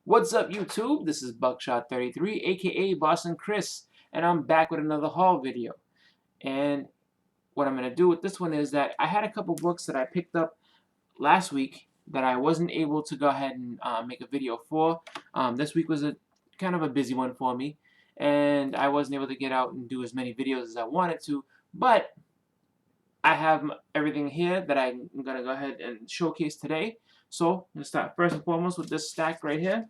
What's up, YouTube? This is Buckshot33, aka Boston Chris, and I'm back with another haul video. And what I'm going to do with this one is that I had a couple books that I picked up last week that I wasn't able to go ahead and make a video for. This week was a kind of a busy one for me, and I wasn't able to get out and do as many videos as I wanted to, but I have everything here that I'm going to go ahead and showcase today. So I'm going to start first and foremost with this stack right here,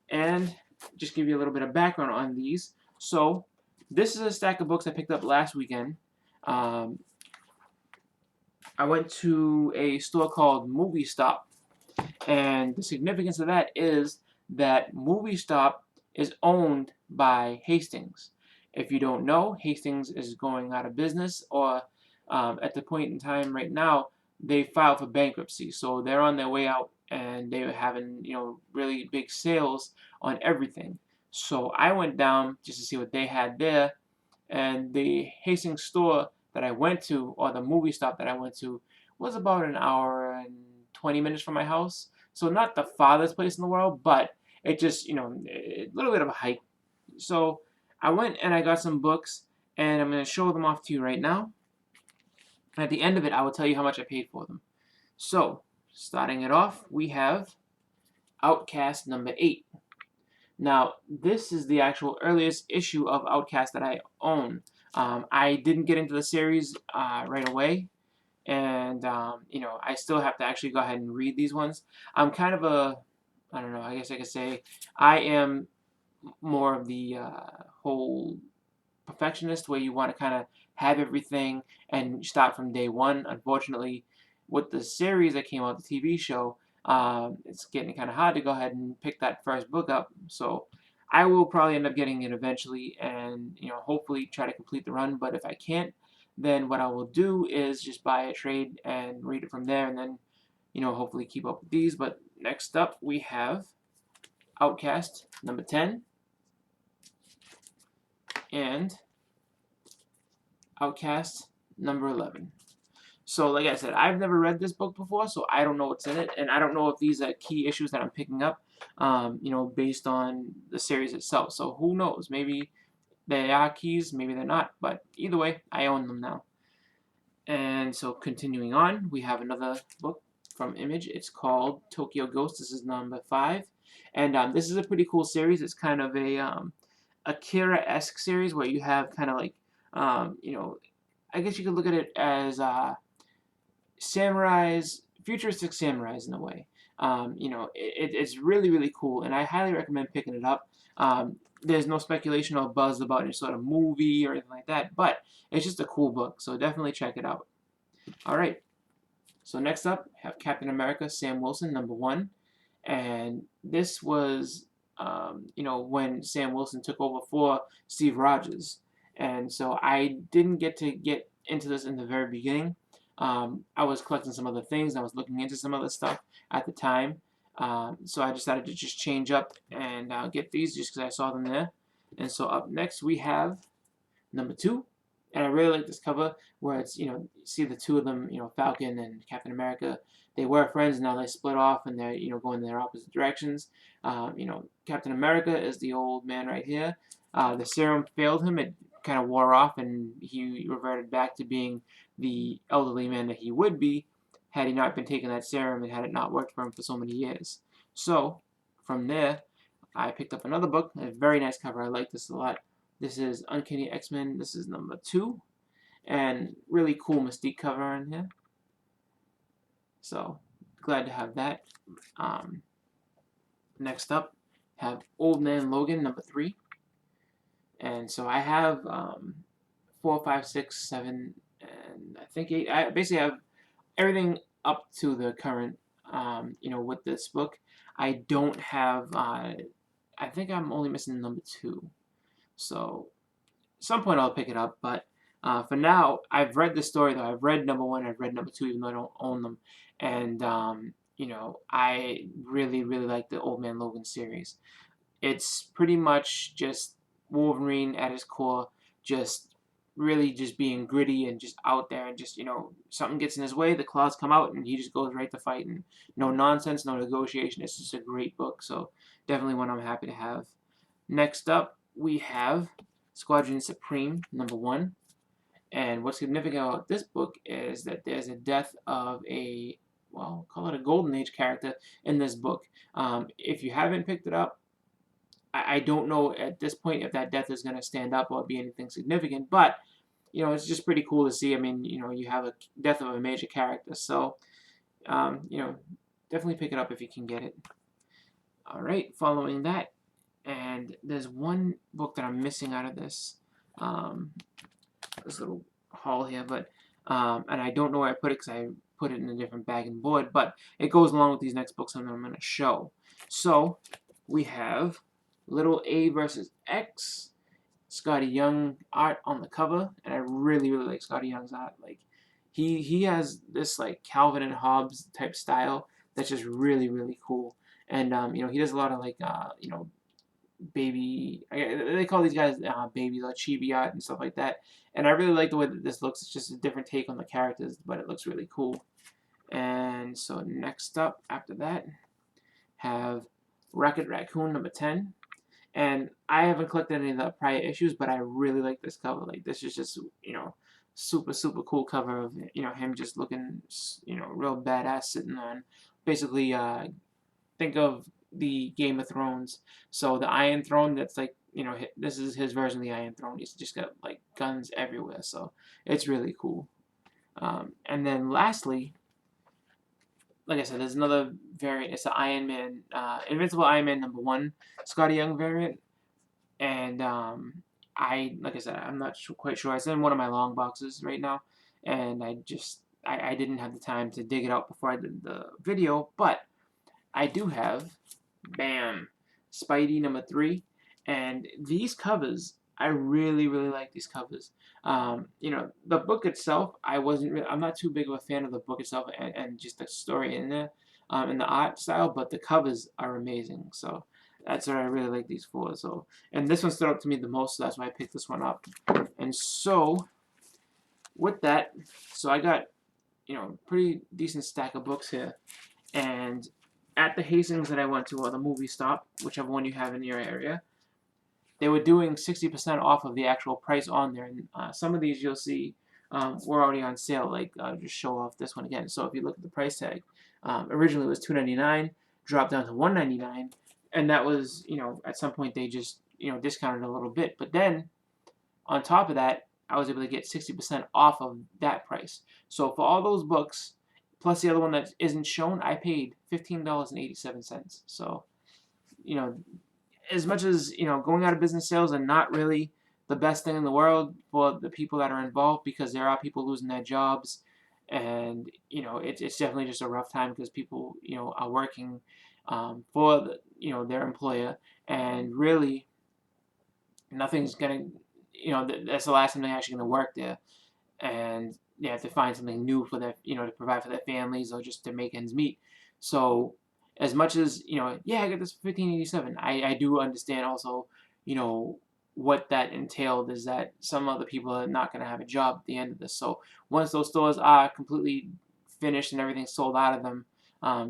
and just give you a little bit of background on these. So this is a stack of books I picked up last weekend. Um, I went to a store called Movie Stop, and the significance of that is that Movie Stop is owned by Hastings. If you don't know, Hastings is going out of business, or at the point in time right now, they filed for bankruptcy. So they're on their way out, and they're having really big sales on everything. So I went down just to see what they had there, and the Hastings store that I went to, or the movie stop that I went to, was about an hour and 20 minutes from my house. So not the farthest place in the world, but it just, a little bit of a hike. So I went and I got some books, and I'm going to show them off to you right now. And at the end of it, I will tell you how much I paid for them. So, starting it off, we have Outcast number 8. Now, this is the actual earliest issue of Outcast that I own. I didn't get into the series right away, and I still have to actually go ahead and read these ones. I'm kind of I don't know, I guess I could say I am more of the whole perfectionist, where you want to kind of have everything and start from day one. Unfortunately, with the series that came out, the TV show, it's getting kind of hard to go ahead and pick that first book up. So I will probably end up getting it eventually, and hopefully try to complete the run. But if I can't, then what I will do is just buy a trade and read it from there, and then hopefully keep up with these. But next up we have Outcast number 10 and Outcast number 11. So, like I said, I've never read this book before, so I don't know what's in it, and I don't know if these are key issues that I'm picking up, based on the series itself. So who knows? Maybe they are keys, maybe they're not. But either way, I own them now. And so, continuing on, we have another book from Image. It's called Tokyo Ghost. This is number 5, and this is a pretty cool series. It's kind of a Akira-esque series where you have kind of like, I guess you could look at it as samurais, futuristic samurais in a way. It's really, really cool, and I highly recommend picking it up. There's no speculation or buzz about any sort of movie or anything like that, but it's just a cool book, so definitely check it out. All right, so next up, we have Captain America, Sam Wilson, number 1, and this was, when Sam Wilson took over for Steve Rogers, and so I didn't get into this in the very beginning. I was collecting some other things. I was looking into some other stuff at the time. So I decided to just change up and get these just because I saw them there. And so up next we have number 2. And I really like this cover where it's, you see the two of them, Falcon and Captain America. They were friends, now they split off and they're, going in their opposite directions. Captain America is the old man right here. The serum failed him. It kind of wore off, and he reverted back to being the elderly man that he would be had he not been taking that serum and had it not worked for him for so many years. So, from there, I picked up another book, a very nice cover. I like this a lot. This is Uncanny X-Men. This is number 2, and really cool Mystique cover in here. So, glad to have that. Next up, have Old Man Logan, number 3. And so I have 4, 5, 6, 7, and I think 8. I basically have everything up to the current, with this book. I don't have, I think I'm only missing number 2. So, at some point I'll pick it up, but for now, I've read the story, though. I've read number 1, I've read number 2, even though I don't own them. And, I really, really like the Old Man Logan series. It's pretty much just Wolverine at his core, just really just being gritty and just out there, and just, something gets in his way, the claws come out, and he just goes right to fight, and no nonsense, no negotiation. It's just a great book, so definitely one I'm happy to have. Next up, we have Squadron Supreme #1. And what's significant about this book is that there's a death of a, well, call it a Golden Age character in this book. If you haven't picked it up, I don't know at this point if that death is going to stand up or be anything significant, but, it's just pretty cool to see. I mean, you have a death of a major character, so, definitely pick it up if you can get it. All right, following that, and there's one book that I'm missing out of this little haul here, but and I don't know where I put it because I put it in a different bag and board, but it goes along with these next books that I'm going to show. So we have Little A versus X, Skottie Young art on the cover, and I really like Skottie Young's art. Like, he has this like Calvin and Hobbes type style that's just really cool, and he does a lot of like baby, they call these guys baby, like chibi art and stuff like that. And I really like the way that this looks. It's just a different take on the characters, but it looks really cool. And so next up after that, have Rocket Raccoon #10. And I haven't collected any of the prior issues, but I really like this cover. Like, this is just, super cool cover of, him just looking, real badass, sitting on, basically, think of the Game of Thrones. So the Iron Throne, that's like, this is his version of the Iron Throne. He's just got like guns everywhere, so it's really cool. And then lastly, like I said, there's another variant. It's the Iron Man, Invincible Iron Man #1 Skottie Young variant. And like I said, I'm not quite sure. It's in one of my long boxes right now, and I didn't have the time to dig it out before I did the video, but I do have, bam, Spidey #3, and these covers, I really like these covers. The book itself, I'm not too big of a fan of the book itself and just the story in there, and the art style, but the covers are amazing. So that's what I really like these for. So, and this one stood out to me the most, so that's why I picked this one up. And so, with that, so I got, pretty decent stack of books here, and at the Hastings that I went to, or the movie stop, whichever one you have in your area, they were doing 60% off of the actual price on there. And some of these you'll see were already on sale. Like, just show off this one again. So if you look at the price tag, originally it was $2.99, dropped down to $1.99, and that was, at some point they just, discounted a little bit. But then, on top of that, I was able to get 60% off of that price. So for all those books, plus the other one that isn't shown, I paid $15.87. So, as much as, going out of business sales are not really the best thing in the world for the people that are involved, because there are people losing their jobs, and, it's definitely just a rough time because people, are working for their employer, and really nothing's going to, that's the last time they're actually going to work there. And they have to find something new for their, to provide for their families or just to make ends meet. So as much as, yeah, I got this for $15.87, I do understand also, what that entailed is that some other people are not going to have a job at the end of this. So once those stores are completely finished and everything sold out of them,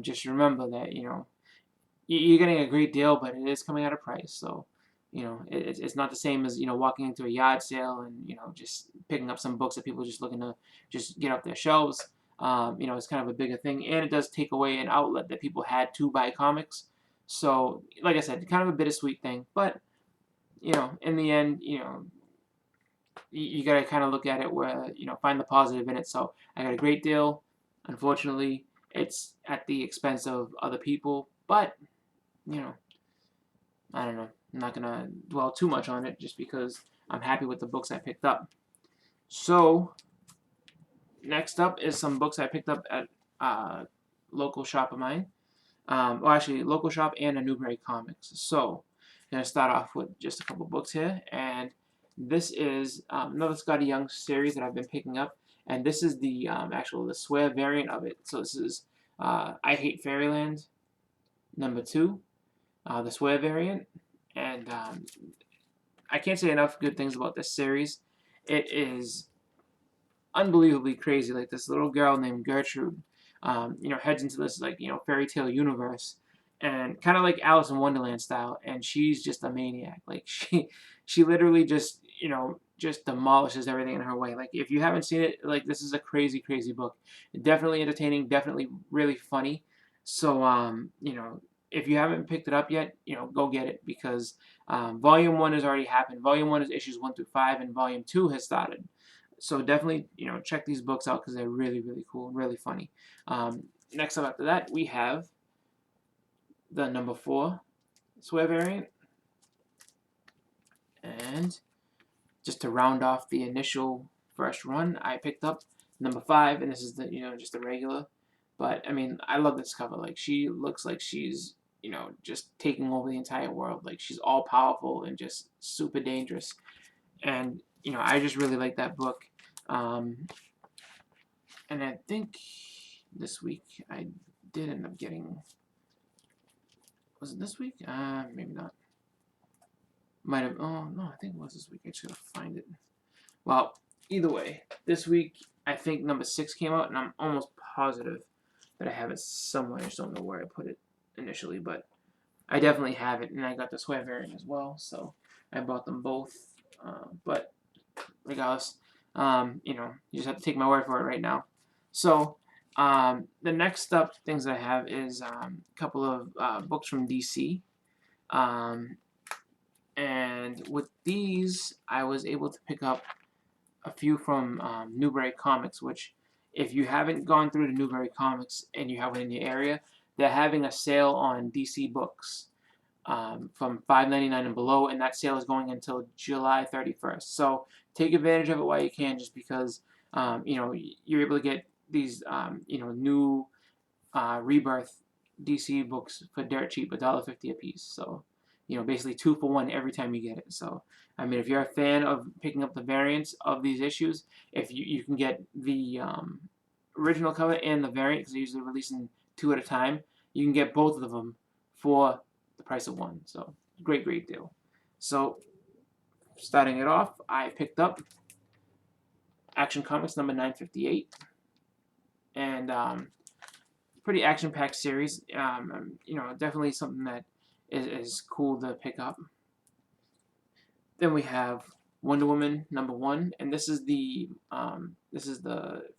just remember that, you're getting a great deal, but it is coming at a price. So, it's not the same as, walking into a yard sale and, just picking up some books that people are just looking to just get off their shelves. It's kind of a bigger thing, and it does take away an outlet that people had to buy comics. So, like I said, kind of a bittersweet thing, but, in the end, you got to kind of look at it where, find the positive in it. So, I got a great deal. Unfortunately, it's at the expense of other people, but, I don't know. I'm not going to dwell too much on it just because I'm happy with the books I picked up. So, next up is some books I picked up at a local shop of mine. Well, actually, local shop and a Newbury Comics. So, I'm going to start off with just a couple books here. And this is another Skottie Young series that I've been picking up. And this is the the swear variant of it. So, this is I Hate Fairyland #2, the swear variant. And I can't say enough good things about this series. it is unbelievably crazy. Like this little girl named Gertrude, you know, heads into this like, you know, fairy tale universe, and kind of like Alice in Wonderland style, and she's just a maniac. Like she literally just, you know, just demolishes everything in her way. Like if you haven't seen it, like this is a crazy book. Definitely entertaining, definitely really funny. So you know, if you haven't picked it up yet, you know, go get it, because Volume 1 has already happened. Volume 1 is issues 1 through 5, and Volume 2 has started. So definitely, you know, check these books out because they're really cool and really funny. Next up after that, we have the number 4 swear variant. And just to round off the initial first run, I picked up number 5, and this is the, you know, just the regular. But I mean, I love this cover. Like she looks like she's, you know, just taking over the entire world. Like she's all powerful and just super dangerous. And you know, I just really like that book. And I think this week I did end up getting. Was it this week? Maybe not. Might have. Oh no, I think it was this week. I just gotta find it. Well, either way, this week I think number 6 came out, and I'm almost positive that I have it somewhere. I just don't know where I put it initially, but I definitely have it, and I got the swear variant as well, so I bought them both. But regardless, you know, you just have to take my word for it right now. So the next up things that I have is a couple of books from DC. And with these, I was able to pick up a few from Newbury Comics, which if you haven't gone through to Newbury Comics and you have it in your area, they're having a sale on DC books from $5.99 and below, and that sale is going until July 31st. So take advantage of it while you can, just because you know, you're able to get these you know, new Rebirth DC books for dirt cheap, $1.50 a piece. So you know, basically 2 for 1 every time you get it. So I mean, if you're a fan of picking up the variants of these issues, if you can get the original cover and the variant, because they're usually releasing 2 at a time, you can get both of them for the price of 1. So great deal. So starting it off, I picked up Action Comics number 958, and pretty action-packed series. You know, definitely something that is cool to pick up. Then we have Wonder Woman number 1, and this is the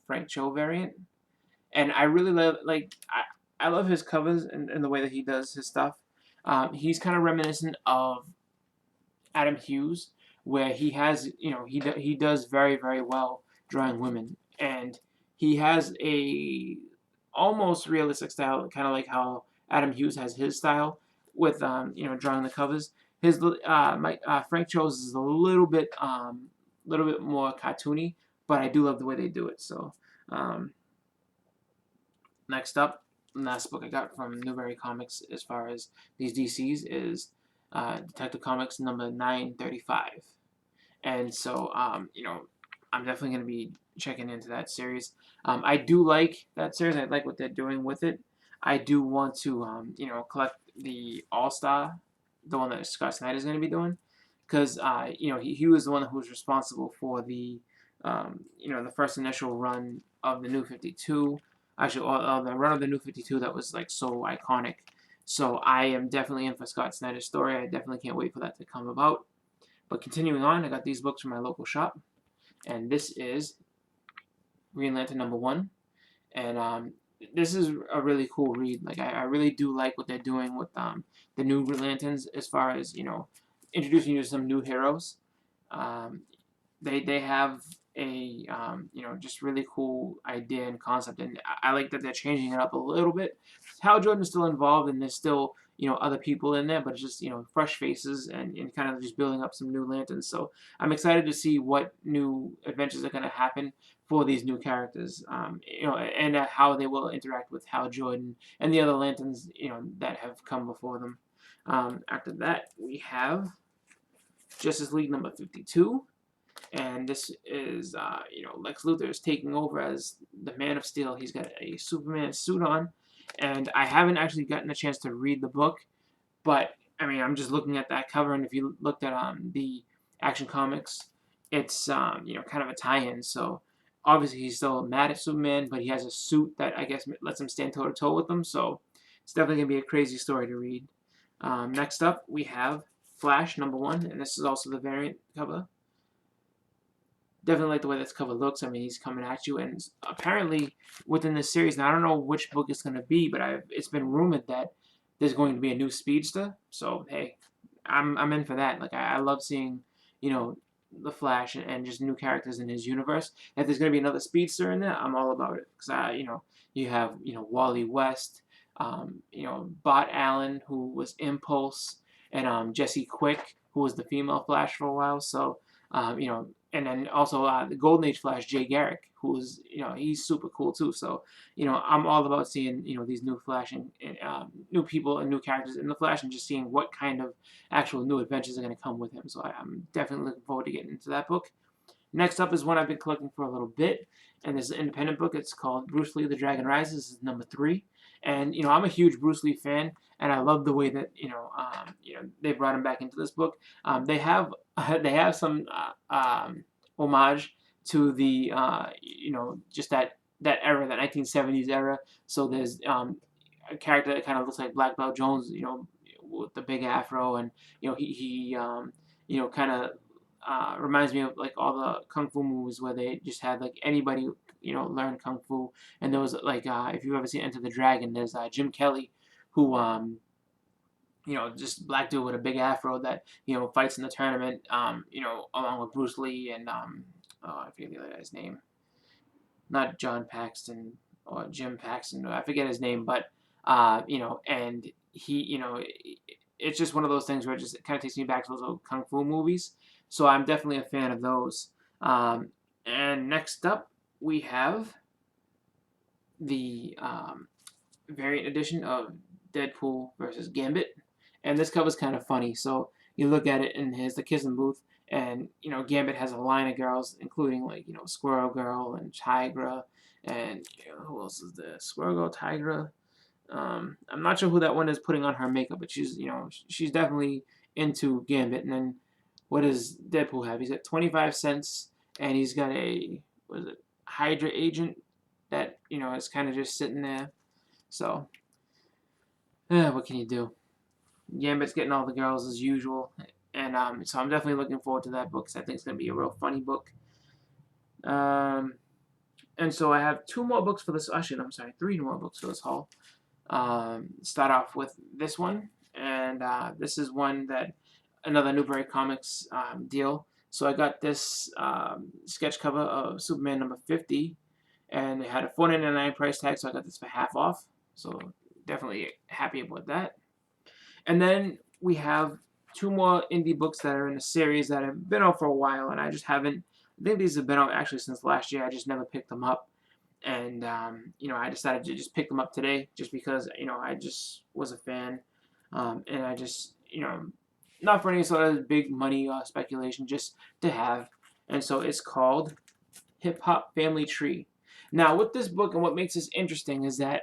Frank Cho variant, and I really love, like, I love his covers and the way that he does his stuff. He's kind of reminiscent of Adam Hughes, where he has, you know, he does very well drawing women, and he has a almost realistic style, kind of like how Adam Hughes has his style with you know, drawing the covers. His Frank Cho's is a little bit more cartoony, but I do love the way they do it. So next up, the last book I got from Newbury Comics as far as these DCs is Detective Comics number 935, and so you know, I'm definitely going to be checking into that series. I do like that series. I like what they're doing with it. I do want to you know, collect the All-Star, the one that Scott Snyder is going to be doing, because you know, he was the one who was responsible for the you know, the first initial run of the New 52. Actually, the run of the New 52 that was like so iconic. So I am definitely in for Scott Snyder's story. I definitely can't wait for that to come about. But continuing on, I got these books from my local shop, and this is Green Lantern number 1, and this is a really cool read. Like I really do like what they're doing with the new Green Lanterns, as far as, you know, introducing you to some new heroes. They have a you know, just really cool idea and concept, and I like that they're changing it up a little bit. Hal Jordan is still involved, and there's still, you know, other people in there, but it's just, you know, fresh faces and kind of just building up some new lanterns. So I'm excited to see what new adventures are going to happen for these new characters, you know, and how they will interact with Hal Jordan and the other lanterns, you know, that have come before them. After that, we have Justice League number 52. And this is, you know, Lex Luthor is taking over as the Man of Steel. He's got a Superman suit on, and I haven't actually gotten a chance to read the book, but I mean, I'm just looking at that cover, and if you looked at the Action Comics, it's you know, kind of a tie-in. So obviously he's still mad at Superman, but he has a suit that I guess lets him stand toe to toe with him. So it's definitely gonna be a crazy story to read. Next up we have Flash #1, and this is also the variant cover. Definitely like the way this cover looks. I mean, he's coming at you, and apparently within this series, now I don't know which book it's going to be, but it's been rumored that there's going to be a new Speedster. So hey, I'm in for that. Like I love seeing, you know, the Flash and just new characters in his universe. If there's going to be another Speedster in there, I'm all about it because you know, you have Wally West, you know, Bot Allen who was Impulse, and Jesse Quick who was the female Flash for a while. So you know, and then also the Golden Age Flash, Jay Garrick, who's he's super cool too. So I'm all about seeing these new Flash and new people and new characters in the Flash, and just seeing what kind of actual new adventures are going to come with him. So I'm definitely looking forward to getting into that book. Next up is one I've been collecting for a little bit, and this is an independent book. It's called Bruce Lee: The Dragon Rises. This is #3, and I'm a huge Bruce Lee fan, and I love the way that they brought him back into this book. They have they have some homage to the just that era, that 1970s era. So there's a character that kind of looks like Black Belt Jones, with the big afro, and he kind of reminds me of like all the kung fu movies where they just had like anybody learn kung fu. And there was like if you've ever seen Enter the Dragon, there's Jim Kelly, who just black dude with a big afro that fights in the tournament, along with Bruce Lee and I forget the other guy's name, not John Paxton or Jim Paxton, I forget his name, but and he it's just one of those things where it just kind of takes me back to those old kung fu movies. So I'm definitely a fan of those. And next up we have the variant edition of Deadpool versus Gambit, and this cover's kind of funny. So you look at it, and here's the kissing booth, and Gambit has a line of girls, including like Squirrel Girl and Tigra, and who else is there? Squirrel Girl, Tigra. I'm not sure who that one is putting on her makeup, but she's definitely into Gambit. And then what does Deadpool have? He's got 25 cents, and he's got a Hydra agent that is kind of just sitting there. So what can you do? Gambit's getting all the girls as usual, and so I'm definitely looking forward to that book because I think it's gonna be a real funny book. And so I have two more books for this. Actually, no, I'm sorry, three more books for this haul. Start off with this one, and this is one that another Newbury Comics deal. So I got this sketch cover of Superman #50, and it had a $4.99 price tag, so I got this for half off. So definitely happy about that. And then we have two more indie books that are in a series that have been out for a while, and I just haven't. I think these have been out actually since last year. I just never picked them up, and I decided to just pick them up today, just because I just was a fan, and I just not for any sort of big money speculation, just to have. And so it's called Hip Hop Family Tree. Now, with this book, and what makes this interesting is that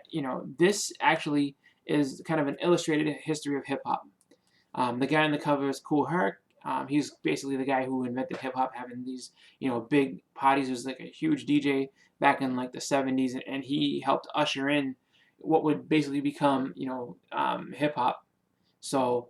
this actually is kind of an illustrated history of hip hop. The guy on the cover is Kool Herc. He's basically the guy who invented hip hop, having these big parties. He was like a huge DJ back in like the 70s, and he helped usher in what would basically become hip hop. So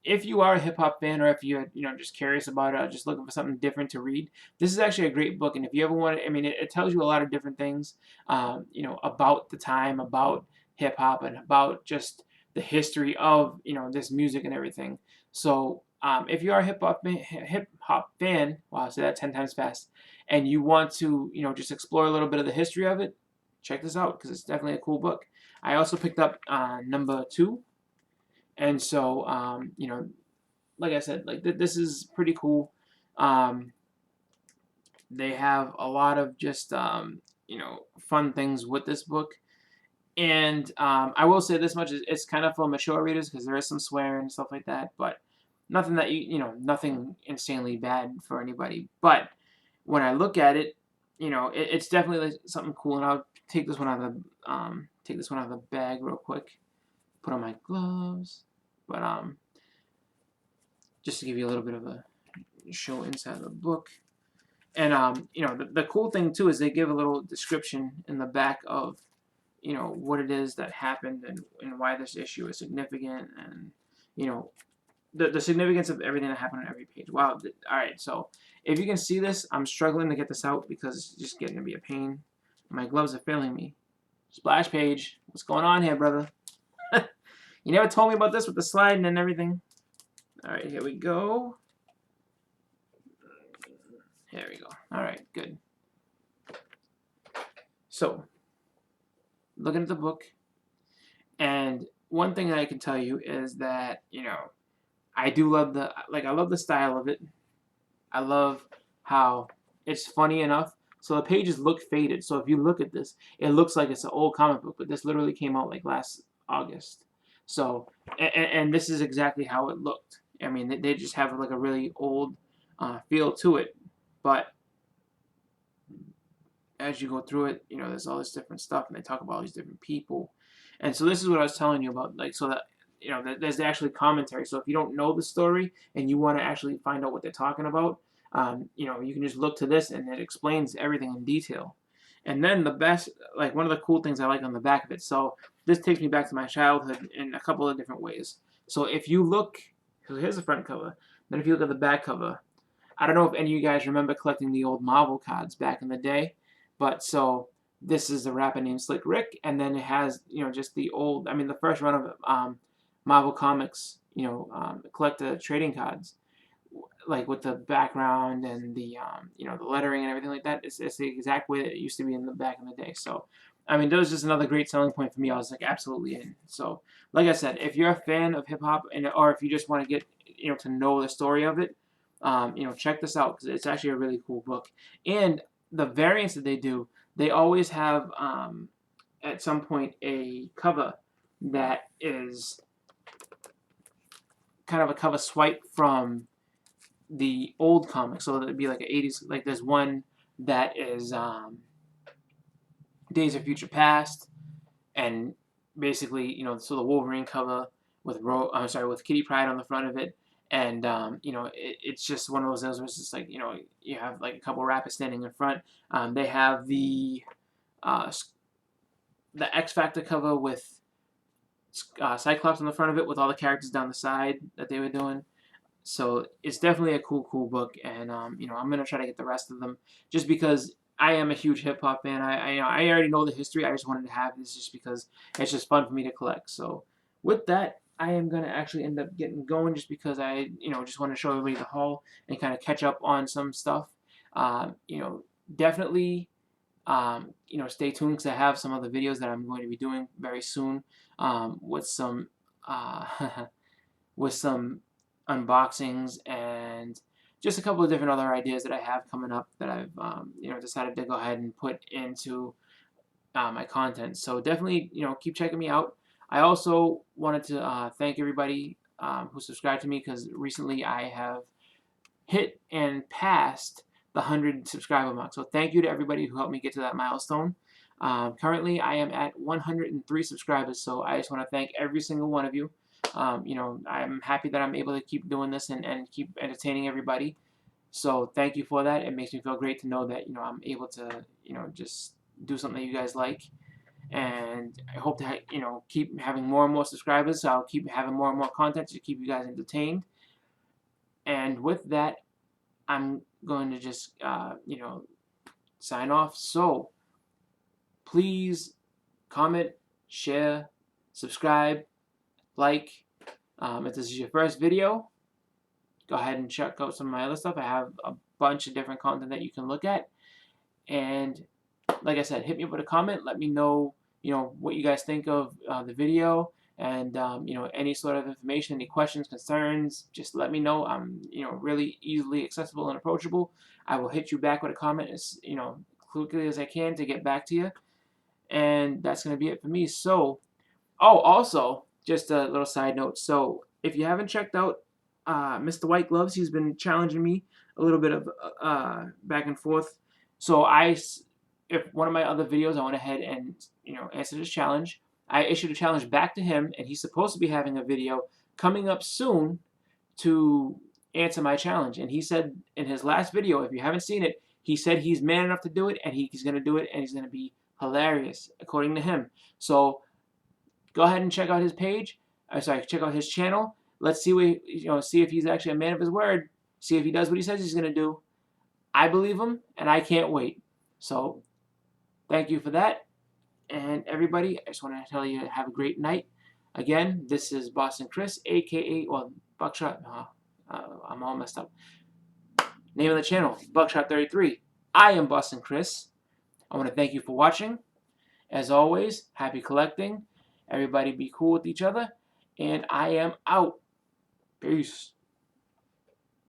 if you are a hip hop fan, or if you're just curious about it, just looking for something different to read, this is actually a great book. And if you ever want to, I mean, it tells you a lot of different things, about the time, about hip hop, and about just the history of this music and everything. So if you are a hip hop fan, wow, I said that 10 times fast, and you want to just explore a little bit of the history of it, check this out because it's definitely a cool book. I also picked up #2, and so like I said, like this is pretty cool. They have a lot of just fun things with this book. And I will say this much: it's kind of for mature readers because there is some swearing and stuff like that, but nothing that nothing insanely bad for anybody. But when I look at it, it's definitely like something cool. And I'll take this one out of the bag real quick. Put on my gloves, but just to give you a little bit of a show inside of the book. And you know, the cool thing too is they give a little description in the back of, you know, what it is that happened, and why this issue is significant, and you know, the significance of everything that happened on every page. Wow. All right. So if you can see this, I'm struggling to get this out because it's just getting to be a pain. My gloves are failing me. Splash page. What's going on here, brother? You never told me about this with the sliding and everything. All right, here we go. Here we go. All right, good. So, looking at the book, and one thing that I can tell you is that, you know, I do love I love the style of it. I love how it's funny enough. So the pages look faded. So if you look at this, it looks like it's an old comic book, but this literally came out like last August. So, and this is exactly how it looked. I mean, they just have like a really old feel to it. But as you go through it, you know, there's all this different stuff, and they talk about all these different people. And so this is what I was telling you about, like, so that, you know, there's actually commentary. So if you don't know the story and you want to actually find out what they're talking about, you know, you can just look to this, and it explains everything in detail. And then the best, like, one of the cool things I like on the back of it, so this takes me back to my childhood in a couple of different ways. So if you look, so here's the front cover. Then if you look at the back cover, I don't know if any of you guys remember collecting the old Marvel cards back in the day, but so this is a rapper named Slick Rick, and then it has, you know, just the old, I mean, the first run of Marvel Comics, you know, collector trading cards, like with the background and the, you know, the lettering and everything like that. It's the exact way that it used to be in the back in the day. So, I mean, that was just another great selling point for me. I was like absolutely in. So, like I said, if you're a fan of hip hop, and or if you just want to get, you know, to know the story of it, you know, check this out because it's actually a really cool book. And the variants that they do, they always have at some point a cover that is kind of a cover swipe from the old comics. So it'd be like an 80s, like there's one that is Days of Future Past, and basically, you know, so the Wolverine cover with with Kitty Pryde on the front of it, and you know, it's just one of those where it's just like, you know, you have like a couple rappers standing in front. They have uh, the X Factor cover with Cyclops on the front of it, with all the characters down the side that they were doing. So it's definitely a cool book, and you know, I'm gonna try to get the rest of them just because I am a huge hip hop fan. I already know the history. I just wanted to have this just because it's just fun for me to collect. So with that, I am gonna actually end up getting going just because I, you know, just want to show everybody the haul and kind of catch up on some stuff. You know, definitely. You know, stay tuned because I have some other videos that I'm going to be doing very soon with some with some unboxings and just a couple of different other ideas that I have coming up that I've you know, decided to go ahead and put into my content. So definitely, you know, keep checking me out. I also wanted to thank everybody who subscribed to me because recently I have hit and passed the 100 subscriber mark. So thank you to everybody who helped me get to that milestone. Currently, I am at 103 subscribers, so I just want to thank every single one of you. You know, I'm happy that I'm able to keep doing this and keep entertaining everybody. So thank you for that. It makes me feel great to know that, you know, I'm able to, you know, just do something that you guys like. And I hope to, you know, keep having more and more subscribers. So I'll keep having more and more content to keep you guys entertained. And with that, I'm going to just, you know, sign off. So please comment, share, subscribe, like. If this is your first video, go ahead and check out some of my other stuff. I have a bunch of different content that you can look at. And like I said, hit me up with a comment. Let me know, you know, what you guys think of the video. And, you know, any sort of information, any questions, concerns, just let me know. I'm, you know, really easily accessible and approachable. I will hit you back with a comment as, you know, quickly as I can to get back to you. And that's going to be it for me. So, oh, also, just a little side note. So, if you haven't checked out Mr. White Gloves, he's been challenging me a little bit of back and forth. So, if one of my other videos, I went ahead and, you know, answered his challenge. I issued a challenge back to him, and he's supposed to be having a video coming up soon to answer my challenge. And he said in his last video, if you haven't seen it, He said he's man enough to do it, and he's going to do it, and he's going to be hilarious, according to him. So go ahead and check out his page. Check out his channel. Let's see see if he's actually a man of his word. See if he does what he says he's going to do. I believe him, and I can't wait. So thank you for that. And everybody, I just want to tell you, have a great night. Again, this is Boston Chris, a.k.a. well, Buckshot. I'm all messed up. Name of the channel, Buckshot 33. I am Boston Chris. I want to thank you for watching. As always, happy collecting. Everybody be cool with each other. And I am out. Peace.